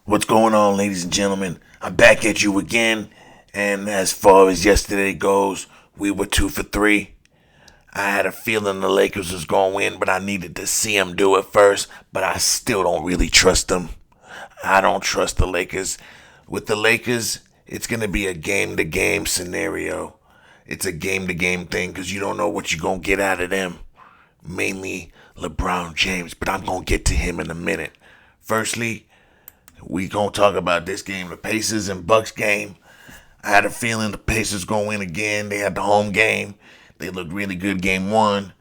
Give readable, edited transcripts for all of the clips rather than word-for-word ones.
What's going on, ladies and gentlemen? I'm back at you again, and as far as yesterday goes, we were 2 for 3. I had a feeling the Lakers was going to win, but I needed to see them do it first, but I still don't really trust them. I don't trust the Lakers. With the Lakers, it's going to be a game-to-game scenario. It's a game-to-game thing because you don't know what you're going to get out of them. Mainly LeBron James, but I'm going to get to him in a minute. Firstly, we gonna talk about this game, the Pacers and Bucks game. I had a feeling the Pacers gonna win again. They had the home game. They looked really good game one.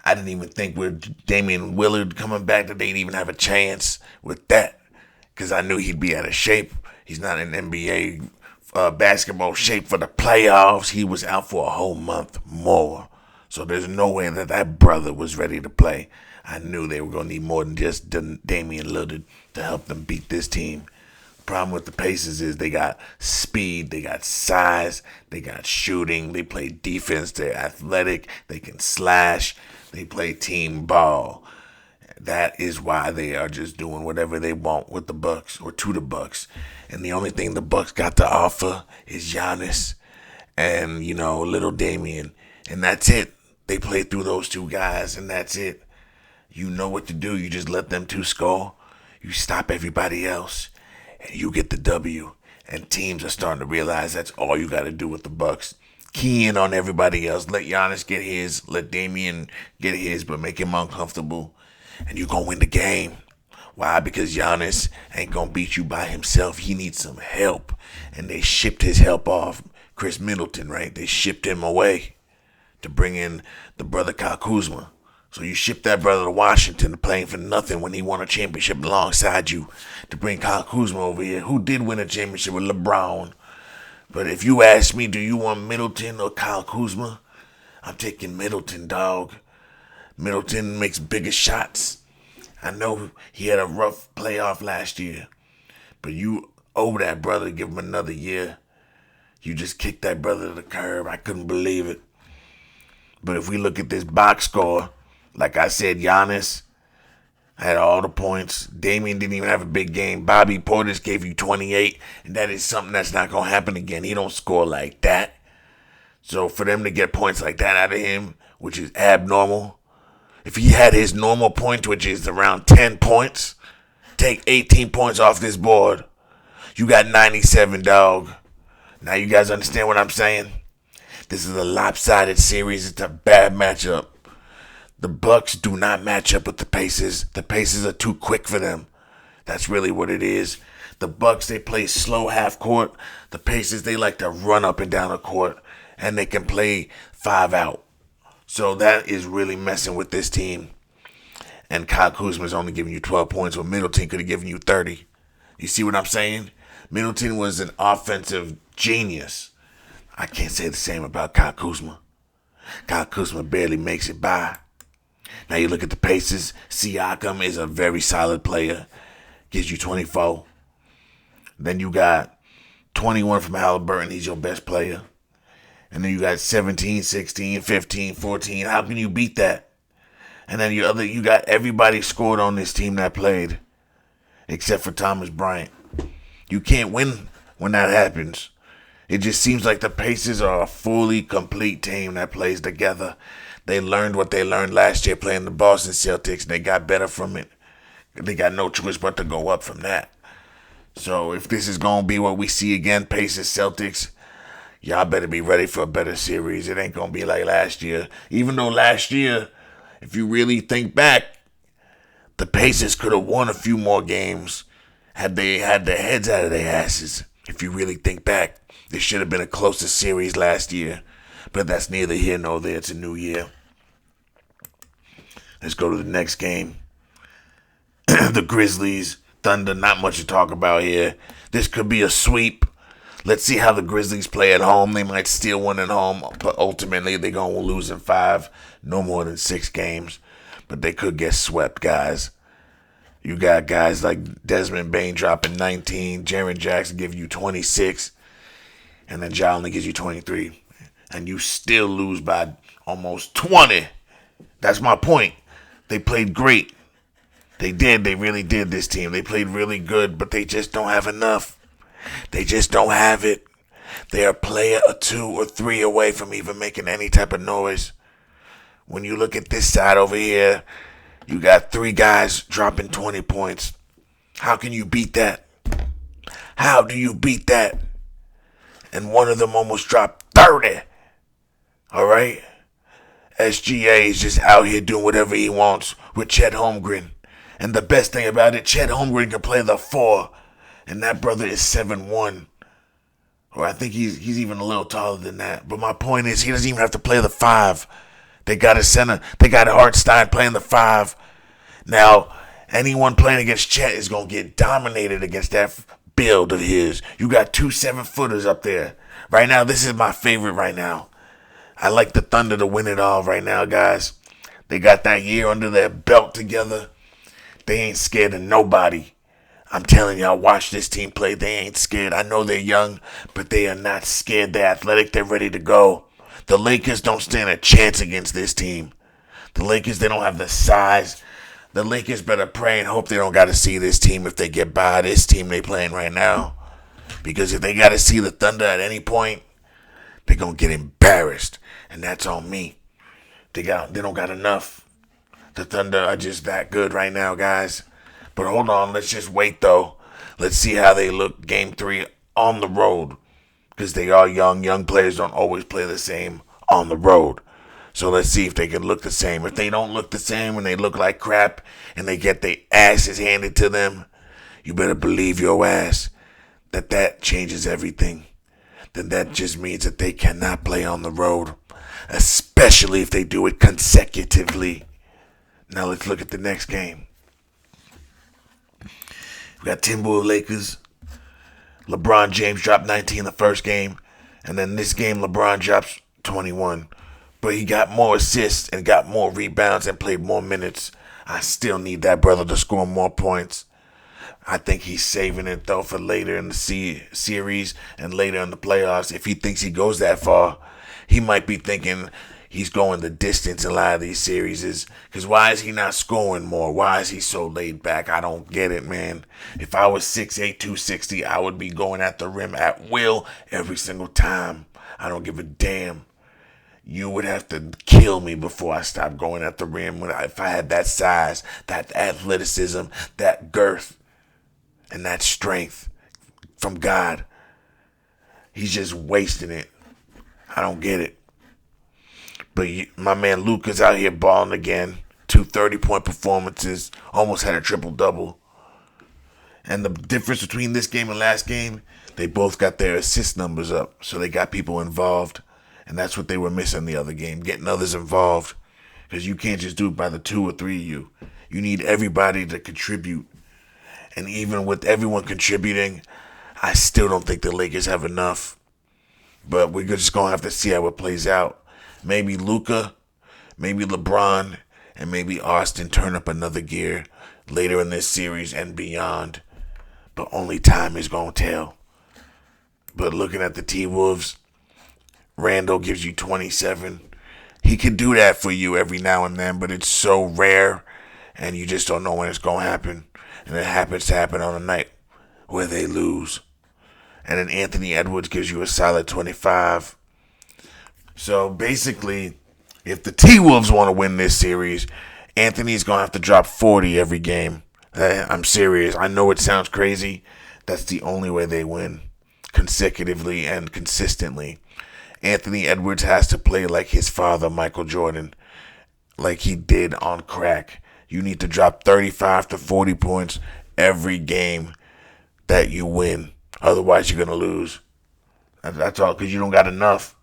I didn't even think with Damian Lillard coming back that they'd even have a chance with that, because I knew he'd be out of shape. He's not in NBA basketball shape for the playoffs. He was out for a whole month more. So there's no way that brother was ready to play. I knew they were going to need more than just Damian Lillard to help them beat this team. The problem with the Pacers is they got speed, they got size, they got shooting, they play defense, they're athletic, they can slash, they play team ball. That is why they are just doing whatever they want with the Bucks or to the Bucks. And the only thing the Bucks got to offer is Giannis and, little Damian. And that's it. They play through those two guys, and that's it. You know what to do. You just let them two score. You stop everybody else, and you get the W. And teams are starting to realize that's all you got to do with the Bucks. Key in on everybody else. Let Giannis get his. Let Damian get his, but make him uncomfortable. And you're going to win the game. Why? Because Giannis ain't going to beat you by himself. He needs some help. And they shipped his help off. Chris Middleton, right? They shipped him away to bring in the brother Cle Gsw. So you ship that brother to Washington playing for nothing when he won a championship alongside you to bring Cle Gsw over here, who did win a championship with LeBron. But if you ask me, do you want Middleton or Cle Gsw? I'm taking Middleton, dog. Middleton makes bigger shots. I know he had a rough playoff last year, but you owe that brother to give him another year. You just kicked that brother to the curb. I couldn't believe it. But if we look at this box score, like I said, Giannis had all the points. Damian didn't even have a big game. Bobby Portis gave you 28, and that is something that's not going to happen again. He don't score like that. So for them to get points like that out of him, which is abnormal, if he had his normal point, which is around 10 points, take 18 points off this board, you got 97, dog. Now you guys understand what I'm saying? This is a lopsided series. It's a bad matchup. The Bucks do not match up with the Pacers. The Pacers are too quick for them. That's really what it is. The Bucks, they play slow half court. The Pacers, they like to run up and down the court, and they can play 5 out. So that is really messing with this team. And Cle Gsw is only giving you 12 points, when Middleton could have given you 30. You see what I'm saying? Middleton was an offensive genius. I can't say the same about Cle Gsw. Cle Gsw barely makes it by. Now you look at the Pacers. Siakam is a very solid player. Gives you 24. Then you got 21 from Halliburton. He's your best player. And then you got 17, 16, 15, 14. How can you beat that? And then you got everybody scored on this team that played, except for Thomas Bryant. You can't win when that happens. It just seems like the Pacers are a fully complete team that plays together. They learned what they learned last year playing the Boston Celtics, and they got better from it. They got no choice but to go up from that. So if this is going to be what we see again, Pacers, Celtics, y'all better be ready for a better series. It ain't going to be like last year. Even though last year, if you really think back, the Pacers could have won a few more games had they had their heads out of their asses. If you really think back, this should have been a closer series last year. But that's neither here nor there. It's a new year. Let's go to the next game. The Grizzlies, Thunder, not much to talk about here. This could be a sweep. Let's see how the Grizzlies play at home. They might steal one at home, but ultimately they're going to lose in 5. No more than 6 games. But they could get swept, guys. You got guys like Desmond Bane dropping 19. Jaren Jackson giving you 26. And then Ja only gives you 23. And you still lose by almost 20. That's my point. They played great. They did. They really did, this team. They played really good, but they just don't have enough. They just don't have it. They are a player or two or three away from even making any type of noise. When you look at this side over here, you got three guys dropping 20 points. How can you beat that? How do you beat that? And one of them almost dropped 30. All right? SGA is just out here doing whatever he wants with Chet Holmgren. And the best thing about it, Chet Holmgren can play the 4. And that brother is 7'1". Or I think he's even a little taller than that. But my point is, he doesn't even have to play the 5. They got a center. They got Hartenstein playing the 5. Now, anyone playing against Chet is going to get dominated against that build of his. You got 2 7-footers up there. Right now, this is my favorite right now. I like the Thunder to win it all right now, guys. They got that year under their belt together. They ain't scared of nobody. I'm telling y'all, watch this team play. They ain't scared. I know they're young, but they are not scared. They're athletic. They're ready to go. The Lakers don't stand a chance against this team. The Lakers, they don't have the size. The Lakers better pray and hope they don't got to see this team if they get by this team they playing right now. Because if they got to see the Thunder at any point, they're going to get embarrassed. And that's on me. They don't got enough. The Thunder are just that good right now, guys. But hold on, let's just wait, though. Let's see how they look Game 3 on the road. Because they are young. Young players don't always play the same on the road. So let's see if they can look the same. If they don't look the same and they look like crap and they get their asses handed to them, you better believe your ass that changes everything. Then that just means that they cannot play on the road. Especially if they do it consecutively. Now let's look at the next game. We got Timberwolves Lakers. LeBron James dropped 19 the first game. And then this game, LeBron drops 21. But he got more assists and got more rebounds and played more minutes. I still need that brother to score more points. I think he's saving it, though, for later in the series and later in the playoffs. If he thinks he goes that far, he might be thinking he's going the distance in a lot of these series. Because why is he not scoring more? Why is he so laid back? I don't get it, man. If I was 6'8", 260, I would be going at the rim at will every single time. I don't give a damn. You would have to kill me before I stopped going at the rim if I had that size, that athleticism, that girth, and that strength from God. He's just wasting it. I don't get it. But my man Luka's out here balling again. 2 30-point performances. Almost had a triple-double. And the difference between this game and last game, they both got their assist numbers up. So they got people involved. And that's what they were missing the other game, getting others involved. Because you can't just do it by the 2 or 3 of you. You need everybody to contribute. And even with everyone contributing, I still don't think the Lakers have enough. But we're just going to have to see how it plays out. Maybe Luka, maybe LeBron, and maybe Austin turn up another gear later in this series and beyond. But only time is going to tell. But looking at the T-Wolves, Randall gives you 27. He can do that for you every now and then, but it's so rare, and you just don't know when it's going to happen. And it happens to happen on a night where they lose. And then Anthony Edwards gives you a solid 25. So basically, if the T-Wolves want to win this series, Anthony's going to have to drop 40 every game. I'm serious. I know it sounds crazy. That's the only way they win consecutively and consistently. Anthony Edwards has to play like his father, Michael Jordan, like he did on crack. You need to drop 35 to 40 points every game that you win. Otherwise, you're going to lose. That's all, because you don't got enough.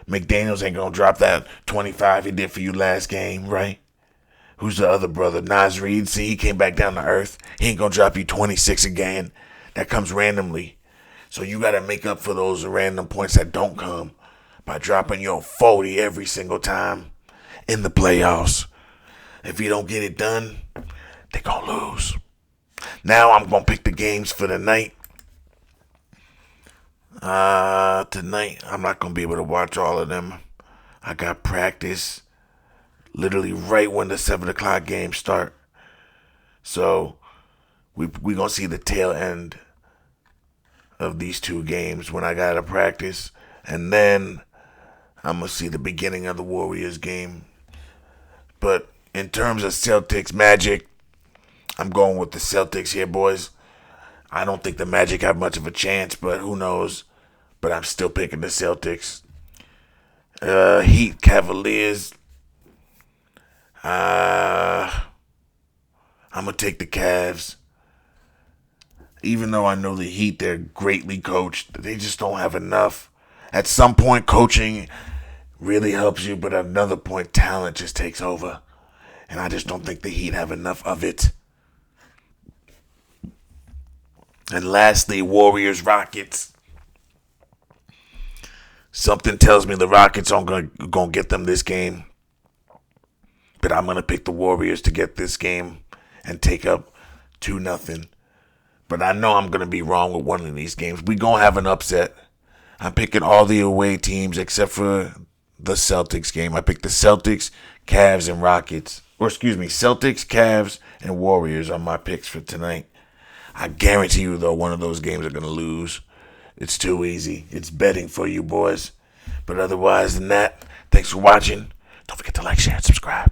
McDaniels ain't going to drop that 25 he did for you last game, right? Who's the other brother? Nas Reed. See, he came back down to earth. He ain't going to drop you 26 again. That comes randomly. So you got to make up for those random points that don't come by dropping your 40 every single time in the playoffs. If you don't get it done, they're going to lose. Now I'm going to pick the games for the night. Tonight, I'm not going to be able to watch all of them. I got practice literally right when the 7 o'clock games start. So we gonna see the tail end of these two games when I gotta practice, and then I'm gonna see the beginning of the Warriors game. But in terms of Celtics Magic, I'm going with the Celtics here, boys. I don't think the Magic have much of a chance, but who knows? But I'm still picking the Celtics. Heat Cavaliers. I'm gonna take the Cavs. Even though I know the Heat, they're greatly coached. They just don't have enough. At some point, coaching really helps you, but at another point, talent just takes over. And I just don't think the Heat have enough of it. And lastly, Warriors Rockets. Something tells me the Rockets aren't gonna get them this game. But I'm gonna pick the Warriors to get this game and take up 2-0. But I know I'm gonna be wrong with one of these games. We gonna have an upset. I'm picking all the away teams except for the Celtics game. I picked the Celtics, Cavs, and Rockets. Or excuse me, Celtics, Cavs, and Warriors are my picks for tonight. I guarantee you, though, one of those games are going to lose. It's too easy. It's betting for you, boys. But otherwise than that, thanks for watching. Don't forget to like, share, and subscribe.